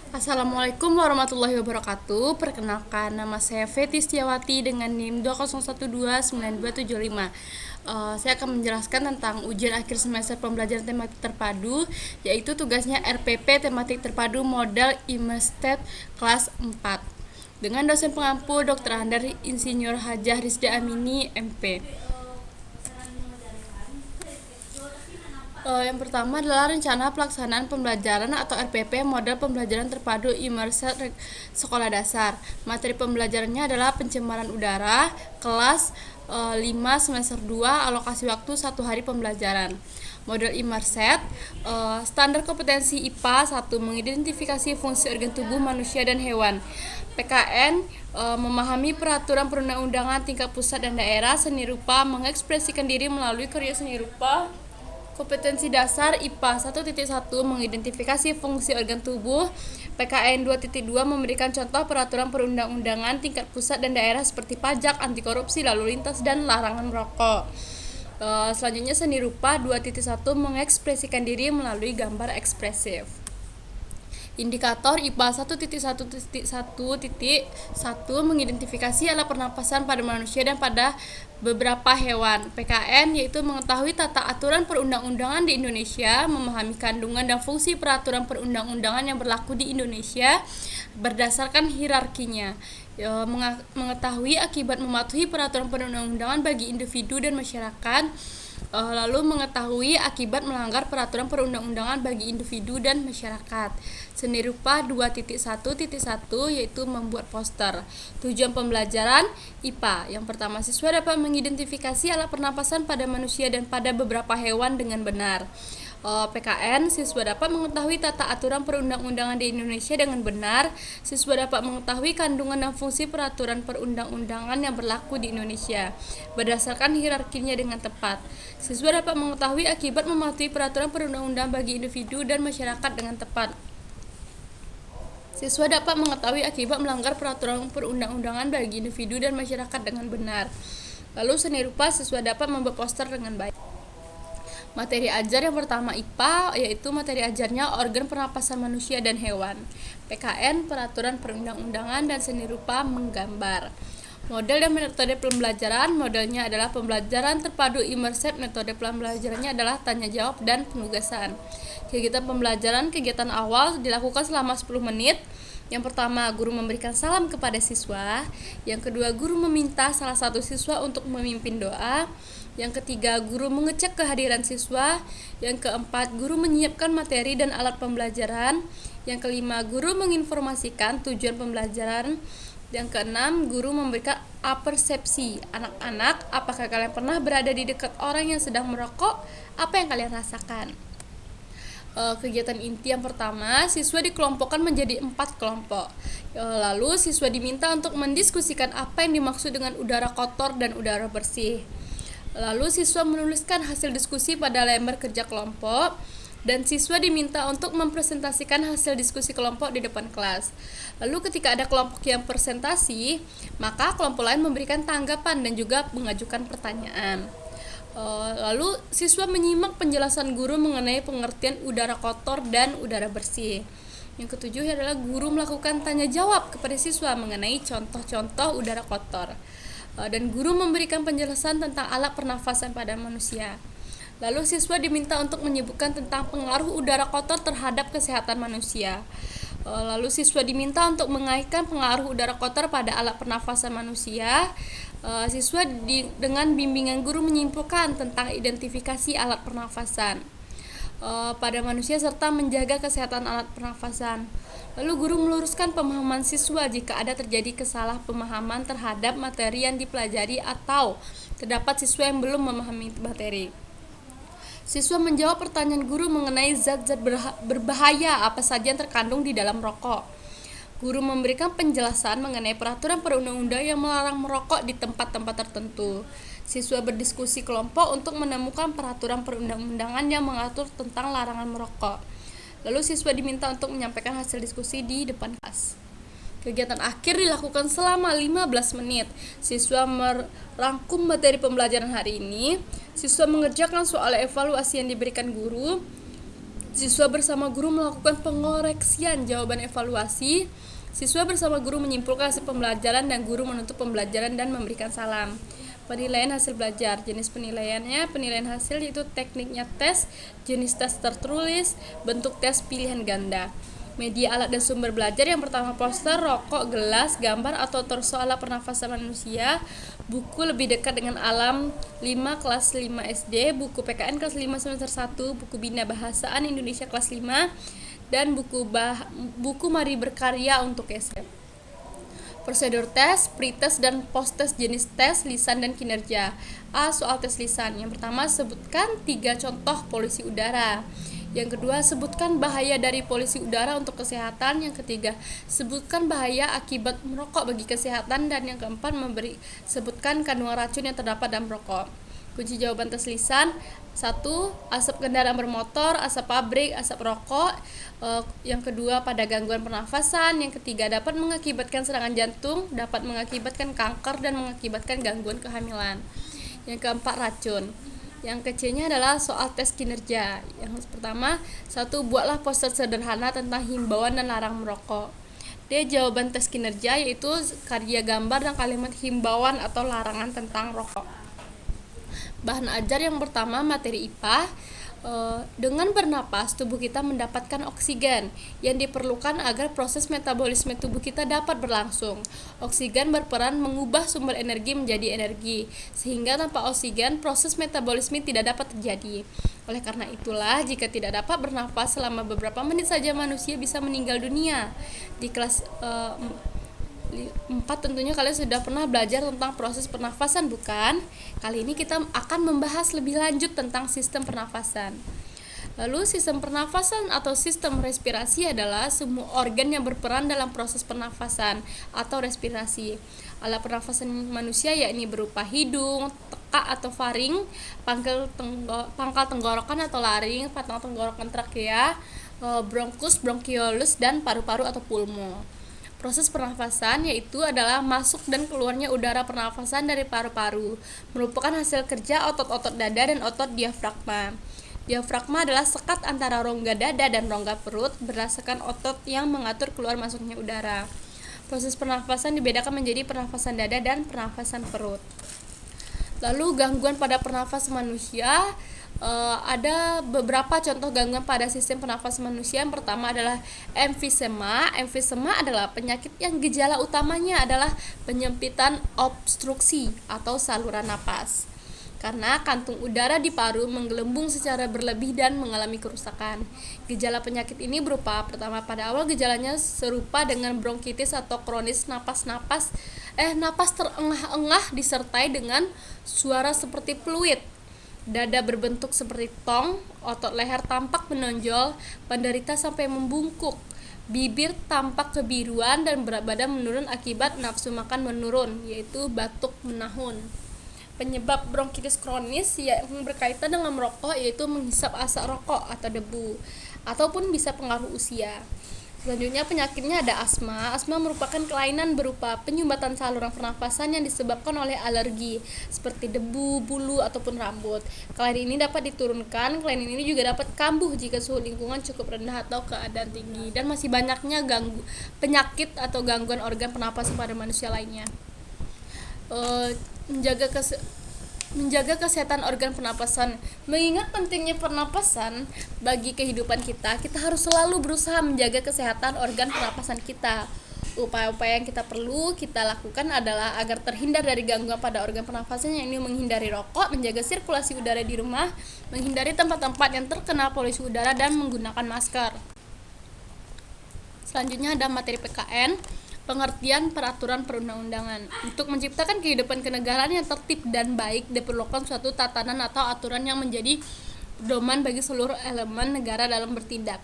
Assalamualaikum warahmatullahi wabarakatuh. Perkenalkan, nama saya Feti Setiawati dengan NIM 2012925. Saya akan menjelaskan tentang ujian akhir semester pembelajaran tematik terpadu, yaitu tugasnya RPP tematik terpadu model IMESTED kelas 4. Dengan dosen pengampu Dr. Andar Insinyur Hajah Rizda Amini, MP. Yang pertama adalah rencana pelaksanaan pembelajaran atau RPP model pembelajaran terpadu immersive sekolah dasar. Materi pembelajarannya adalah pencemaran udara, kelas 5 semester 2, alokasi waktu 1 hari pembelajaran. Model immersive, standar kompetensi IPA 1, mengidentifikasi fungsi organ tubuh manusia dan hewan. PKN, memahami peraturan perundang-undangan tingkat pusat dan daerah. Seni rupa, mengekspresikan diri melalui karya seni rupa. Kompetensi dasar IPA 1.1, mengidentifikasi fungsi organ tubuh. PKN 2.2, memberikan contoh peraturan perundang-undangan tingkat pusat dan daerah seperti pajak, anti korupsi, lalu lintas, dan larangan merokok. Selanjutnya seni rupa 2.1, mengekspresikan diri melalui gambar ekspresif. Indikator IPA 1.1.1, mengidentifikasi alat pernapasan pada manusia dan pada beberapa hewan. PKN, yaitu mengetahui tata aturan perundang-undangan di Indonesia, memahami kandungan dan fungsi peraturan perundang-undangan yang berlaku di Indonesia berdasarkan hierarkinya. Mengetahui akibat mematuhi peraturan perundang-undangan bagi individu dan masyarakat. Lalu mengetahui akibat melanggar peraturan perundang-undangan bagi individu dan masyarakat. Seni rupa 2.1.1, yaitu membuat poster. Tujuan pembelajaran IPA. Yang pertama, siswa dapat mengidentifikasi alat pernapasan pada manusia dan pada beberapa hewan dengan benar. PKN, siswa dapat mengetahui tata aturan perundang-undangan di Indonesia dengan benar. Siswa dapat mengetahui kandungan dan fungsi peraturan perundang-undangan yang berlaku di Indonesia berdasarkan hierarkinya dengan tepat. Siswa dapat mengetahui akibat mematuhi peraturan perundang-undangan bagi individu dan masyarakat dengan tepat. Siswa dapat mengetahui akibat melanggar peraturan perundang-undangan bagi individu dan masyarakat dengan benar. Lalu seni rupa, siswa dapat membuat poster dengan baik. Materi ajar yang pertama IPA, yaitu materi ajarnya organ pernapasan manusia dan hewan. PKN, peraturan perundang-undangan, dan seni rupa menggambar. Model dan metode pembelajaran. Modelnya adalah pembelajaran terpadu imersif. Metode pembelajarannya adalah tanya jawab dan penugasan. Kegiatan pembelajaran, kegiatan awal dilakukan selama 10 menit. Yang pertama, guru memberikan salam kepada siswa. Yang kedua, guru meminta salah satu siswa untuk memimpin doa. Yang ketiga, guru mengecek kehadiran siswa. Yang keempat, guru menyiapkan materi dan alat pembelajaran. Yang kelima, guru menginformasikan tujuan pembelajaran. Yang keenam, guru memberikan apersepsi. Anak-anak, apakah kalian pernah berada di dekat orang yang sedang merokok? Apa yang kalian rasakan? Kegiatan inti yang pertama, siswa dikelompokkan menjadi 4 kelompok. Lalu siswa diminta untuk mendiskusikan apa yang dimaksud dengan udara kotor dan udara bersih. Lalu siswa menuliskan hasil diskusi pada lembar kerja kelompok, dan siswa diminta untuk mempresentasikan hasil diskusi kelompok di depan kelas. Lalu ketika ada kelompok yang presentasi, maka kelompok lain memberikan tanggapan dan juga mengajukan pertanyaan. Lalu siswa menyimak penjelasan guru mengenai pengertian udara kotor dan udara bersih. Yang ketujuh adalah guru melakukan tanya jawab kepada siswa mengenai contoh-contoh udara kotor. Dan guru memberikan penjelasan tentang alat pernafasan pada manusia. Lalu siswa diminta untuk menyebutkan tentang pengaruh udara kotor terhadap kesehatan manusia. Lalu siswa diminta untuk mengaitkan pengaruh udara kotor pada alat pernafasan manusia. Siswa dengan bimbingan guru menyimpulkan tentang identifikasi alat pernafasan pada manusia serta menjaga kesehatan alat pernafasan. Lalu guru meluruskan pemahaman siswa jika ada terjadi kesalahpahaman terhadap materi yang dipelajari atau terdapat siswa yang belum memahami materi. Siswa menjawab pertanyaan guru mengenai zat-zat berbahaya apa saja yang terkandung di dalam rokok. Guru memberikan penjelasan mengenai peraturan perundang-undangan yang melarang merokok di tempat-tempat tertentu. Siswa berdiskusi kelompok untuk menemukan peraturan perundang-undangan yang mengatur tentang larangan merokok. Lalu siswa diminta untuk menyampaikan hasil diskusi di depan kelas. Kegiatan akhir dilakukan selama 15 menit. Siswa merangkum materi pembelajaran hari ini. Siswa mengerjakan soal evaluasi yang diberikan guru. Siswa bersama guru melakukan pengoreksian jawaban evaluasi. Siswa bersama guru menyimpulkan hasil pembelajaran dan guru menutup pembelajaran dan memberikan salam. Penilaian hasil belajar. Jenis penilaiannya, penilaian hasil yaitu tekniknya tes, jenis tes tertulis, bentuk tes pilihan ganda. Media, alat, dan sumber belajar. Yang pertama poster, rokok, gelas, gambar atau torso alat pernafasan manusia, buku lebih dekat dengan alam 5 kelas 5 SD, buku PKN kelas 5 semester 1, buku Bina Bahasaan Indonesia kelas 5, dan buku Mari Berkarya untuk SD. Prosedur tes, pre-tes, dan post-tes. Jenis tes, lisan, dan kinerja. A. Soal tes lisan. Yang pertama, sebutkan 3 contoh polusi udara. Yang kedua, sebutkan bahaya dari polusi udara untuk kesehatan. Yang ketiga, sebutkan bahaya akibat merokok bagi kesehatan. Dan yang keempat, sebutkan kandungan racun yang terdapat dalam rokok. Kunci jawaban tes lisan: 1. Asap kendaraan bermotor, asap pabrik, asap rokok. Yang kedua, pada gangguan pernafasan. Yang ketiga, dapat mengakibatkan serangan jantung, dapat mengakibatkan kanker, dan mengakibatkan gangguan kehamilan. Yang keempat, racun. Yang kecilnya adalah soal tes kinerja. Yang pertama, 1. Buatlah poster sederhana tentang himbauan dan larang merokok. D. Jawaban tes kinerja yaitu karya gambar dan kalimat himbauan atau larangan tentang rokok. Bahan ajar yang pertama, materi IPA. Dengan bernapas, tubuh kita mendapatkan oksigen yang diperlukan agar proses metabolisme tubuh kita dapat berlangsung. Oksigen berperan mengubah sumber energi menjadi energi, sehingga tanpa oksigen proses metabolisme tidak dapat terjadi. Oleh karena itulah, jika tidak dapat bernapas selama beberapa menit saja, manusia bisa meninggal dunia. Di kelas 4 tentunya kalian sudah pernah belajar tentang proses pernafasan, bukan? Kali ini kita akan membahas lebih lanjut tentang sistem pernafasan. Lalu sistem pernafasan atau sistem respirasi adalah semua organ yang berperan dalam proses pernafasan atau respirasi. Alat pernafasan manusia yakni berupa hidung, tekak atau faring, pangkal tenggorokan atau laring, batang tenggorokan trakea, bronkus, bronkiolus, dan paru-paru atau pulmo. Proses pernafasan yaitu adalah masuk dan keluarnya udara pernafasan dari paru-paru, merupakan hasil kerja otot-otot dada dan otot diafragma. Diafragma adalah sekat antara rongga dada dan rongga perut berdasarkan otot yang mengatur keluar masuknya udara. Proses pernafasan dibedakan menjadi pernafasan dada dan pernafasan perut. Lalu gangguan pada pernafasan manusia. Ada beberapa contoh gangguan pada sistem pernafasan manusia. Yang pertama adalah emfisema. Emfisema adalah penyakit yang gejala utamanya adalah penyempitan obstruksi atau saluran napas, karena kantung udara di paru menggelembung secara berlebih dan mengalami kerusakan. Gejala penyakit ini berupa: pertama, pada awal gejalanya serupa dengan bronkitis atau kronis, napas terengah-engah disertai dengan suara seperti peluit. Dada berbentuk seperti tong, otot leher tampak menonjol, penderita sampai membungkuk, bibir tampak kebiruan, dan berat badan menurun akibat nafsu makan menurun, yaitu batuk menahun. Penyebab bronkitis kronis yang berkaitan dengan merokok yaitu menghisap asap rokok atau debu, ataupun bisa pengaruh usia. Selanjutnya penyakitnya ada asma. Asma merupakan kelainan berupa penyumbatan saluran pernafasan yang disebabkan oleh alergi seperti debu, bulu, ataupun rambut. Kelainan ini dapat diturunkan. Kelainan ini juga dapat kambuh jika suhu lingkungan cukup rendah atau keadaan tinggi. Dan masih banyaknya penyakit atau gangguan organ pernapasan pada manusia lainnya. Menjaga kesehatan organ pernapasan. Mengingat pentingnya pernapasan bagi kehidupan kita harus selalu berusaha menjaga kesehatan organ pernapasan kita. Upaya-upaya yang kita perlu kita lakukan adalah agar terhindar dari gangguan pada organ pernapasan, yakni menghindari rokok, menjaga sirkulasi udara di rumah, menghindari tempat-tempat yang terkena polusi udara, dan menggunakan masker. Selanjutnya ada materi PKN. Pengertian peraturan perundang-undangan. Untuk menciptakan kehidupan kenegaraan yang tertib dan baik, diperlukan suatu tatanan atau aturan yang menjadi pedoman bagi seluruh elemen negara dalam bertindak.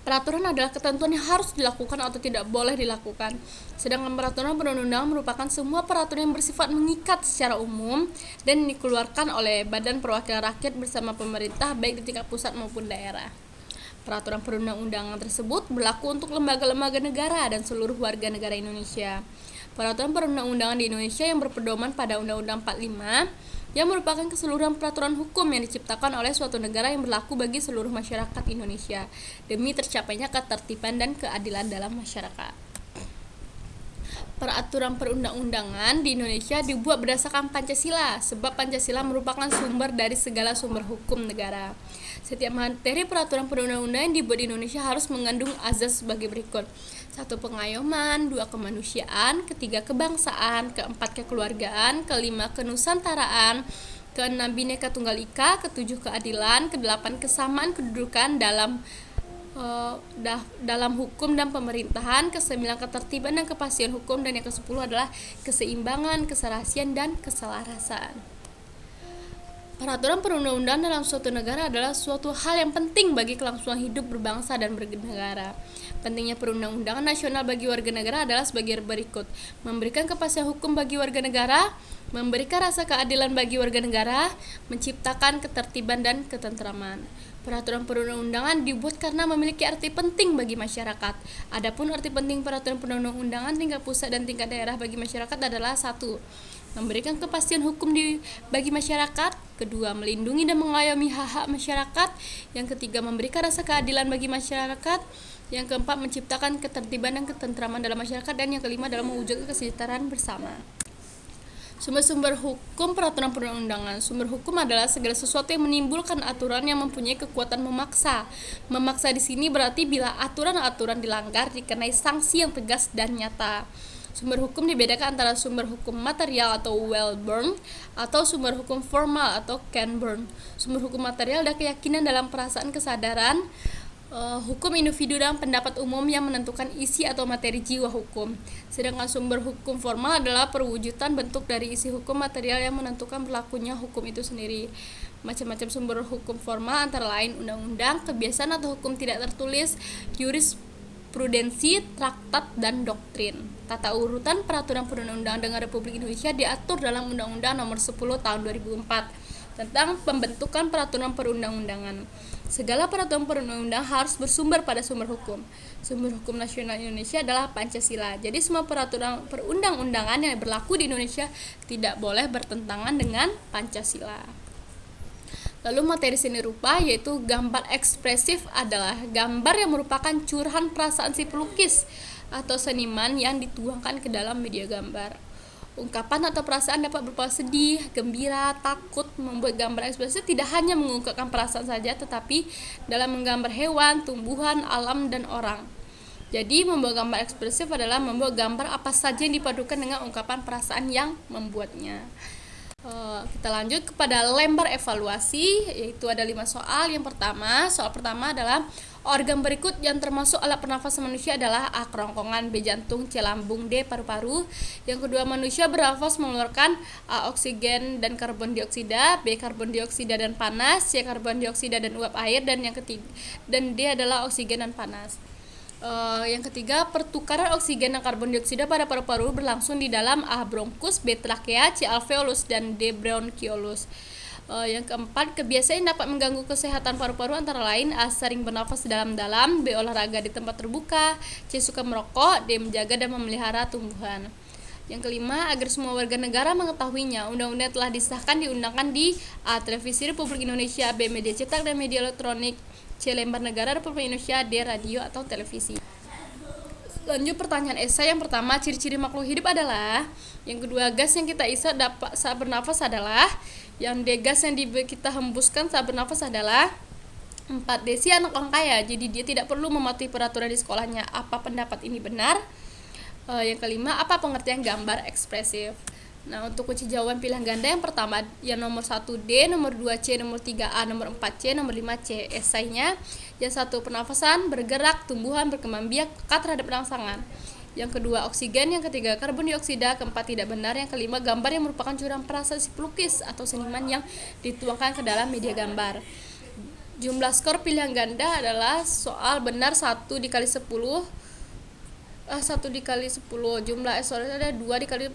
Peraturan adalah ketentuan yang harus dilakukan atau tidak boleh dilakukan. Sedangkan peraturan perundang-undangan merupakan semua peraturan yang bersifat mengikat secara umum dan dikeluarkan oleh Badan Perwakilan Rakyat bersama pemerintah baik di tingkat pusat maupun daerah. Peraturan perundang-undangan tersebut berlaku untuk lembaga-lembaga negara dan seluruh warga negara Indonesia. Peraturan perundang-undangan di Indonesia yang berpedoman pada Undang-Undang 45 yang merupakan keseluruhan peraturan hukum yang diciptakan oleh suatu negara yang berlaku bagi seluruh masyarakat Indonesia demi tercapainya ketertiban dan keadilan dalam masyarakat. Peraturan perundang-undangan di Indonesia dibuat berdasarkan Pancasila, sebab Pancasila merupakan sumber dari segala sumber hukum negara. Setiap materi peraturan perundang-undangan yang dibuat di Indonesia harus mengandung azas sebagai berikut: 1. Pengayoman, 2. Kemanusiaan, 3. Kebangsaan, 4. Kekeluargaan, 5. Kenusantaraan, 6. Bhinneka Tunggal Ika, 7. Keadilan, 8. Kesamaan kedudukan dalam hukum dan pemerintahan, 9. Ketertiban dan kepastian hukum, dan yang ke-10 adalah keseimbangan, keserasian, dan keselarasan. Peraturan perundang-undangan dalam suatu negara adalah suatu hal yang penting bagi kelangsungan hidup berbangsa dan bernegara. Pentingnya perundang-undangan nasional bagi warga negara adalah sebagai berikut: memberikan kepastian hukum bagi warga negara, memberikan rasa keadilan bagi warga negara, menciptakan ketertiban dan ketentraman. Peraturan perundang-undangan dibuat karena memiliki arti penting bagi masyarakat. Adapun arti penting peraturan perundang-undangan tingkat pusat dan tingkat daerah bagi masyarakat adalah: 1. Memberikan kepastian hukum bagi masyarakat, 2. Melindungi dan mengayomi hak-hak masyarakat, yang 3. Memberikan rasa keadilan bagi masyarakat, yang 4. Menciptakan ketertiban dan ketentraman dalam masyarakat, dan yang 5 adalah mewujudkan kesejahteraan bersama. Sumber-sumber hukum peraturan perundang-undangan. Sumber hukum adalah segala sesuatu yang menimbulkan aturan yang mempunyai kekuatan memaksa. Memaksa di sini berarti bila aturan-aturan dilanggar dikenai sanksi yang tegas dan nyata. Sumber hukum dibedakan antara sumber hukum material atau well-born atau sumber hukum formal atau can-born. Sumber hukum material adalah keyakinan dalam perasaan kesadaran hukum individu dan pendapat umum yang menentukan isi atau materi jiwa hukum. Sedangkan sumber hukum formal adalah perwujudan bentuk dari isi hukum material yang menentukan berlakunya hukum itu sendiri. Macam-macam sumber hukum formal antara lain undang-undang, kebiasaan atau hukum tidak tertulis, jurisprudensi, traktat, dan doktrin. Tata urutan peraturan perundang-undangan dengan Republik Indonesia diatur dalam Undang-Undang Nomor 10 Tahun 2004 tentang pembentukan peraturan perundang-undangan. Segala peraturan perundang-undangan harus bersumber pada sumber hukum. Sumber hukum nasional Indonesia adalah Pancasila. Jadi semua peraturan perundang-undangan yang berlaku di Indonesia tidak boleh bertentangan dengan Pancasila. Lalu materi seni rupa, yaitu gambar ekspresif adalah gambar yang merupakan curahan perasaan si pelukis atau seniman yang dituangkan ke dalam media gambar. Ungkapan atau perasaan dapat berupa sedih, gembira, takut. Membuat gambar ekspresif tidak hanya mengungkapkan perasaan saja, tetapi dalam menggambar hewan, tumbuhan, alam, dan orang. Jadi membuat gambar ekspresif adalah membuat gambar apa saja yang dipadukan dengan ungkapan perasaan yang membuatnya. Kita lanjut kepada lembar evaluasi, yaitu ada 5 soal. Soal pertama adalah organ berikut yang termasuk alat pernafasan manusia adalah A. Kerongkongan, B. Jantung, C. Lambung, D. Paru-paru. Yang kedua, manusia bernafas mengeluarkan A. Oksigen dan karbon dioksida, B. Karbon dioksida dan panas, C. Karbon dioksida dan uap air, dan yang ketiga dan D adalah oksigen dan panas. Yang ketiga, pertukaran oksigen dan karbon dioksida pada paru-paru berlangsung di dalam A. Bronkus, B. Trakea, C. Alveolus, dan D. Bronkiolus. Yang keempat, kebiasaan yang dapat mengganggu kesehatan paru-paru antara lain A. Sering bernafas dalam-dalam, B. Olahraga di tempat terbuka, C. Suka merokok, D. Menjaga dan memelihara tumbuhan. Yang kelima, agar semua warga negara mengetahuinya, undang-undang telah disahkan diundangkan di A. Televisi Republik Indonesia, B. Media cetak dan media elektronik, C. Lembar negara Republik Indonesia, D. Radio atau televisi. Lanjut pertanyaan esai. Yang pertama, ciri-ciri makhluk hidup adalah. Yang kedua, gas yang kita isap saat bernafas adalah. Yang D, gas yang kita hembuskan saat bernafas adalah. 4. Desi anak orang kaya, jadi dia tidak perlu mematuhi peraturan di sekolahnya. Apa pendapat ini benar? Yang kelima, apa pengertian gambar ekspresif? Nah, untuk kunci jawaban pilihan ganda yang pertama, yang nomor 1 D, nomor 2 C, nomor 3 A, nomor 4 C, nomor 5 C. Esainya, yang 1 pernafasan, bergerak, tumbuhan, berkembang biak, peka terhadap rangsangan. Yang kedua, oksigen. Yang ketiga, karbon dioksida. Keempat, tidak benar. Yang kelima, gambar yang merupakan curahan perasaan si pelukis atau seniman yang dituangkan ke dalam media gambar. Jumlah skor pilihan ganda adalah soal benar 1 dikali 10. 1 dikali 10. Jumlah soal ada 2 dikali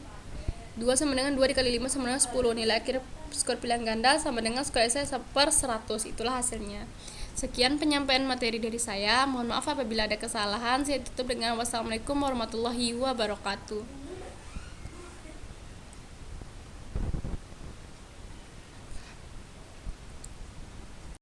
2 sama dengan 2 dikali 5 sama dengan 10. Nilai akhir skor pilihan ganda sama dengan skor esai per 100. Itulah hasilnya. Sekian penyampaian materi dari saya. Mohon maaf apabila ada kesalahan. Saya tutup dengan wassalamualaikum warahmatullahi wabarakatuh.